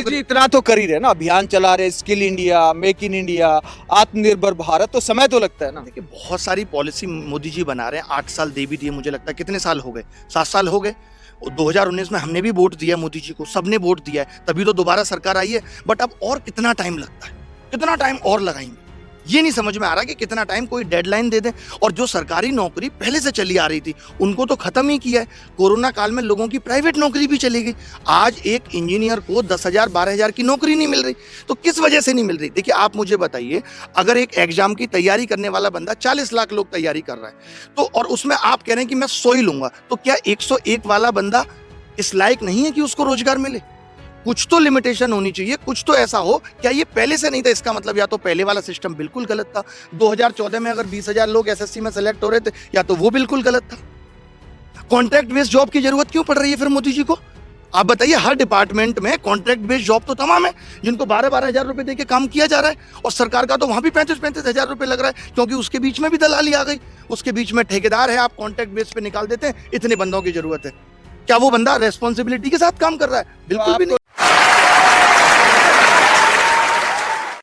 जी इतना तो कर ही रहे ना, अभियान चला रहे, skill India, make in India, आत्मनिर्भर भारत, तो समय तो लगता है ना। देखिए बहुत सारी पॉलिसी मोदी जी बना रहे हैं, 8 साल दे भी दिए, मुझे लगता है कितने साल हो गए, 7 साल हो गए। 2019 में हमने भी वोट दिया मोदी जी को, सबने वोट दिया है, तभी तो दोबारा सरकार आई है। बट अब और कितना टाइम लगता है, कितना टाइम और लगाएंगे, ये नहीं समझ में आ रहा कि कितना टाइम, कोई डेडलाइन दे दें। और जो सरकारी नौकरी पहले से चली आ रही थी उनको तो खत्म ही किया है। कोरोना काल में लोगों की प्राइवेट नौकरी भी चली गई। आज एक इंजीनियर को 10,000 12,000 की नौकरी नहीं मिल रही, तो किस वजह से नहीं मिल रही? देखिए आप मुझे बताइए, अगर एक एग्जाम की तैयारी करने वाला बंदा 40 लाख लोग तैयारी कर रहा है, तो और उसमें आप कह रहे हैं कि मैं 100 ही लूंगा, तो क्या 101 वाला बंदा इस लायक नहीं है कि उसको रोजगार मिले? कुछ तो लिमिटेशन होनी चाहिए, कुछ तो ऐसा हो। क्या ये पहले से नहीं था? इसका मतलब या तो पहले वाला सिस्टम बिल्कुल गलत था, 2014 में अगर 20,000 लोग एसएससी में सेलेक्ट हो रहे थे, या तो वो बिल्कुल गलत था। कॉन्ट्रैक्ट बेस्ड जॉब की जरूरत क्यों पड़ रही है फिर मोदी जी को? आप बताइए, हर डिपार्टमेंट में कॉन्ट्रैक्ट बेस्ड जॉब तो तमाम है, जिनको 12-12 हजार रुपए देके काम किया जा रहा है, और सरकार का तो वहां भी 35-35 हजार रुपए लग रहा है, क्योंकि उसके बीच में भी दलाली आ गई, उसके बीच में ठेकेदार है, आप कॉन्ट्रैक्ट बेस पे निकाल देते हैं, इतने बंदों की जरूरत है। क्या वो बंदा रेस्पॉन्सिबिलिटी के साथ काम कर रहा है? बिल्कुल भी नहीं।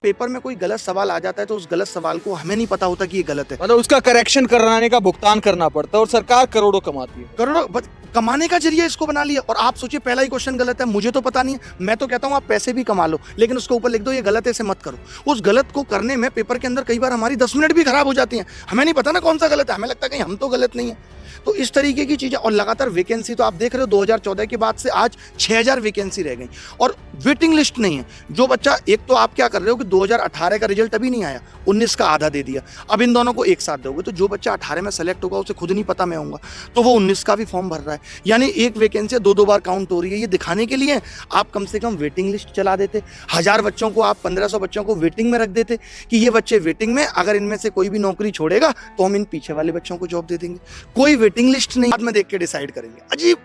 पेपर में कोई गलत सवाल आ जाता है तो उस गलत सवाल को हमें नहीं पता होता कि ये गलत है, मतलब उसका करेक्शन कराने का भुगतान करना पड़ता है, और सरकार करोड़ों कमाती है। करोड़ों कमाने का जरिया इसको बना लिया। और आप सोचिए, पहला ही क्वेश्चन गलत है, मुझे तो पता नहीं है, मैं तो कहता हूं आप पैसे भी कमा लो, लेकिन उसके ऊपर लिख दो ये गलत है, इसे मत करो। उस गलत को करने में पेपर के अंदर कई बार हमारी 10 मिनट भी खराब हो जाती हैं, हमें नहीं पता ना कौन सा गलत है, हमें लगता है कहीं हम तो गलत नहीं है। तो इस तरीके की चीजें, और लगातार वैकेंसी तो आप देख रहे हो 2014 के बाद से आज 6,000 वैकेंसी रह गई, और वेटिंग लिस्ट नहीं है। जो बच्चा, एक तो आप क्या कर रहे हो कि 2018 का रिजल्ट अभी नहीं आया, 19 का आधा दे दिया, अब इन दोनों को एक साथ दोगे, तो जो बच्चा 18 में सेलेक्ट होगा उसे खुद नहीं पता मैं होऊंगा, तो वो 19 का भी फॉर्म भर रहा है। यानी एक वैकेंसी 2-2 बार काउंट हो रही है। ये दिखाने के लिए आप कम से कम वेटिंग लिस्ट चला देते, 1000 बच्चों को, आप 1500 बच्चों को वेटिंग में रख देते कि ये बच्चे वेटिंग में, अगर इनमें से कोई भी नौकरी छोड़ेगा तो हम इन पीछे वाले बच्चों को जॉब दे देंगे। कोई वेटिंग लिस्ट नहीं, बाद में देख के डिसाइड करेंगे। अजीब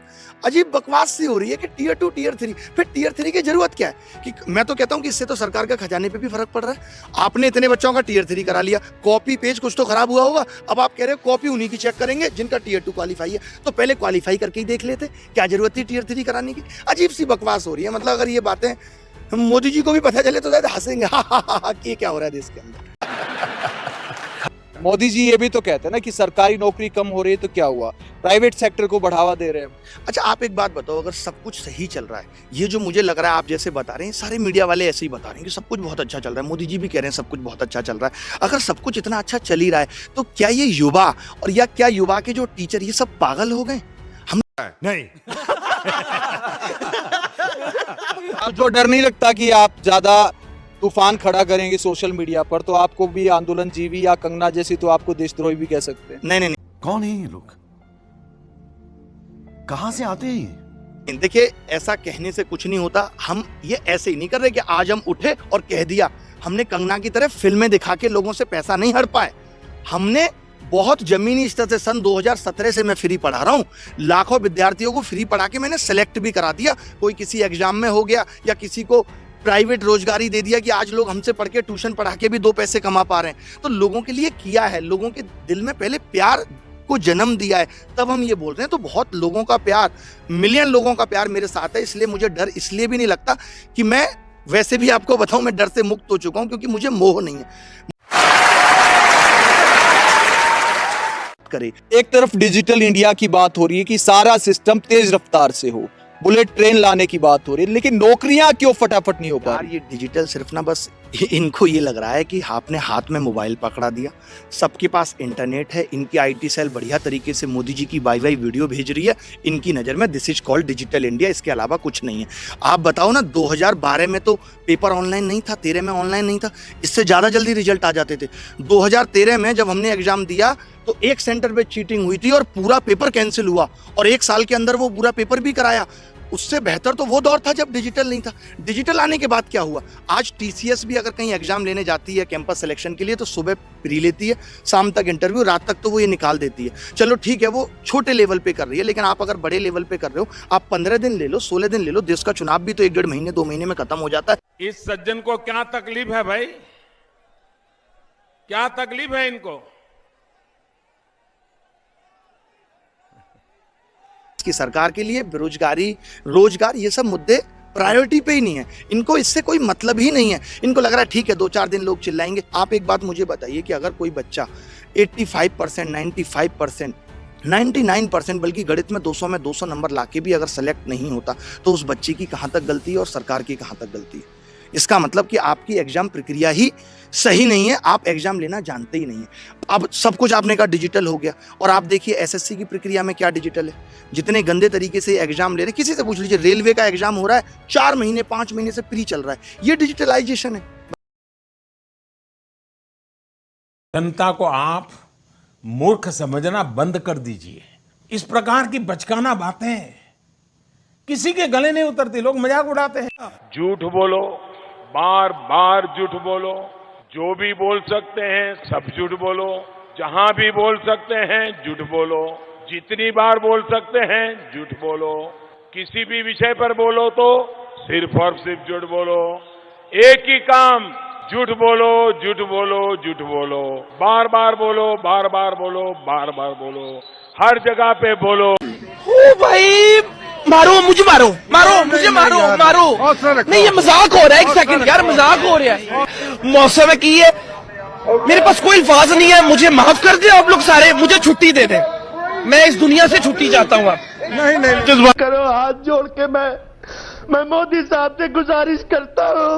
अजीब बकवास सी हो रही है कि टियर 2 टियर 3, फिर टियर 3 की जरूरत क्या है? कि मैं तो कहता हूं कि इससे तो सरकार का खजाने पे भी फर्क पड़ रहा है। आपने इतने बच्चों का टियर 3 करा लिया, कॉपी पेज कुछ तो खराब हुआ होगा, अब आप कह रहे हो कॉपी उन्हीं की चेक करेंगे जिनका टियर 2 क्वालिफाई है, तो पहले क्वालिफाई करके ही देख लेते, क्या जरूरत थी टियर 3 कराने की? अजीब सी बकवास हो रही है। मतलब अगर ये बातें मोदी जी को भी पता चले तो शायद हंसेंगे, कि क्या हो रहा है देश के अंदर। मोदी जी ये भी तो कहते हैं ना कि सरकारी नौकरी कम हो रही है, तो क्या हुआ, प्राइवेट सेक्टर को बढ़ावा दे रहे हैं। अच्छा आप एक बात बताओ, अगर सब कुछ सही चल रहा है, ये जो मुझे लग रहा है आप जैसे बता रहे हैं, सारे मीडिया वाले ऐसे ही बता रहे हैं कि सब कुछ बहुत अच्छा चल रहा है, मोदी जी भी कह रहे हैं सब कुछ बहुत अच्छा चल रहा है, अगर सब कुछ इतना अच्छा चल ही रहा है, तो क्या ये युवा, और या क्या युवा के जो टीचर, ये सब पागल हो गए? हम नहीं। आपको डर नहीं लगता कि आप ज्यादा तूफान खड़ा करेंगे सोशल मीडिया पर, तो आपको भी आंदोलन जीवी या कंगना जैसी तो आपको देशद्रोही भी कह सकते हैं? नहीं नहीं नहीं, कौन है ये लोग, कहां से आते हैं? देखिए ऐसा कहने से कुछ नहीं होता। हम ये ऐसे ही नहीं कर रहे कि आज हम उठे और कह दिया। हमने कंगना की तरह फिल्में दिखा के लोगों से पैसा नहीं हड़ पाए। हमने बहुत जमीनी स्तर से, सन 2017 से मैं फ्री पढ़ा रहा हूँ, लाखों विद्यार्थियों को फ्री पढ़ा के मैंने सेलेक्ट भी करा दिया। कोई किसी एग्जाम में हो गया, या किसी को प्राइवेट रोजगारी दे दिया कि आज लोग हमसे पढ़ के ट्यूशन पढ़ा के भी 2 पैसे कमा पा रहे हैं। तो लोगों के लिए किया है, लोगों के दिल में पहले प्यार को जन्म दिया है, तब हम ये बोल रहे हैं। तो बहुत लोगों का प्यार, मिलियन लोगों का प्यार मेरे साथ है, इसलिए मुझे डर इसलिए भी नहीं लगता कि मैं, वैसे भी आपको बताऊं, मैं डर से मुक्त हो चुका हूं, क्योंकि मुझे मोह नहीं है। करे एक तरफ डिजिटल इंडिया की बात हो रही है कि सारा सिस्टम तेज रफ्तार से हो, बुलेट ट्रेन लाने की बात हो रही है, लेकिन नौकरियां क्यों फटाफट नहीं हो पा रही? ये डिजिटल सिर्फ ना, बस इनको ये लग रहा है कि आपने हाथ में मोबाइल पकड़ा दिया, सबके पास इंटरनेट है, इनकी आईटी सेल बढ़िया तरीके से मोदी जी की वाई वाई वीडियो भेज रही है, इनकी नज़र में this is called digital India, इसके अलावा कुछ नहीं है। आप बताओ ना, 2012 में तो पेपर ऑनलाइन नहीं था, 13 में ऑनलाइन नहीं था, इससे ज़्यादा जल्दी रिजल्ट आ जाते थे। 2013 में जब हमने एग्जाम दिया तो एक सेंटर पे चीटिंग हुई थी और पूरा पेपर कैंसिल हुआ, और 1 साल के अंदर वो पूरा पेपर भी कराया। उससे बेहतर तो वो दौर था जब डिजिटल नहीं था। डिजिटल आने के बाद क्या हुआ, आज टीसीएस भी अगर कहीं एग्जाम लेने जाती है कैंपस सिलेक्शन के लिए, तो सुबह प्री लेती है, शाम तक इंटरव्यू, रात तक तो वो ये निकाल देती है। चलो ठीक है, वो छोटे लेवल पे कर रही है, लेकिन आप अगर बड़े लेवल पे कर रहे हो, आप 15 दिन ले लो, 16 दिन ले लो, देश का चुनाव भी तो 1-1.5 महीने 2 महीने में खत्म हो जाता है। इस सज्जन को क्या तकलीफ है भाई, क्या तकलीफ है इनको? की सरकार के लिए बेरोजगारी, रोजगार, ये सब मुद्दे प्रायोरिटी पे ही नहीं है, इनको इससे कोई मतलब ही नहीं है। इनको लग रहा है ठीक है 2-4 दिन लोग चिल्लाएंगे। आप एक बात मुझे बताइए कि अगर कोई बच्चा 85%, 95%, 99% बल्कि गणित में 200 में 200 नंबर लाके भी अगर सेलेक्ट नहीं होता तो उस बच्चे की कहाँ तक गलती है और सरकार की कहाँ तक गलती है? इसका मतलब कि आपकी एग्जाम प्रक्रिया ही सही नहीं है, आप एग्जाम लेना जानते ही नहीं है। अब सब कुछ आपने कहा डिजिटल हो गया, और आप देखिए एसएससी की प्रक्रिया में क्या डिजिटल है। जितने गंदे तरीके से एग्जाम ले रहे हैं, किसी से पूछ लीजिए, रेलवे का एग्जाम हो रहा है 4 महीने 5 महीने से प्री चल रहा है, ये डिजिटलाइजेशन है। जनता को आप मूर्ख समझना बंद कर दीजिए। इस प्रकार की बचकाना बातें किसी के गले नहीं उतरती, लोग मजाक उड़ाते हैं। झूठ बोलो, बार बार झूठ बोलो, जो भी बोल सकते हैं सब झूठ बोलो, जहां भी बोल सकते हैं झूठ बोलो, जितनी बार बोल सकते हैं झूठ बोलो, किसी भी विषय पर बोलो तो सिर्फ और सिर्फ झूठ बोलो। एक ही काम, झूठ बोलो, झूठ बोलो, झूठ बोलो, बार बार बोलो, बार बार बोलो, बार बार बोलो, हर जगह पे बोलो। ओ भाई मारो मुझे, मारो मारो मुझे, मारो मारो नहीं, ये मजाक हो रहा है। एक सेकंड यार, मजाक हो रहा है। मौसम है की है, मेरे पास कोई अल्फाज नहीं है, मुझे माफ कर दे आप लोग सारे, मुझे छुट्टी दे दे, मैं इस दुनिया से छुट्टी चाहता हूँ। नहीं करो हाथ जोड़ के मैं मोदी साहब से गुजारिश करता हूँ।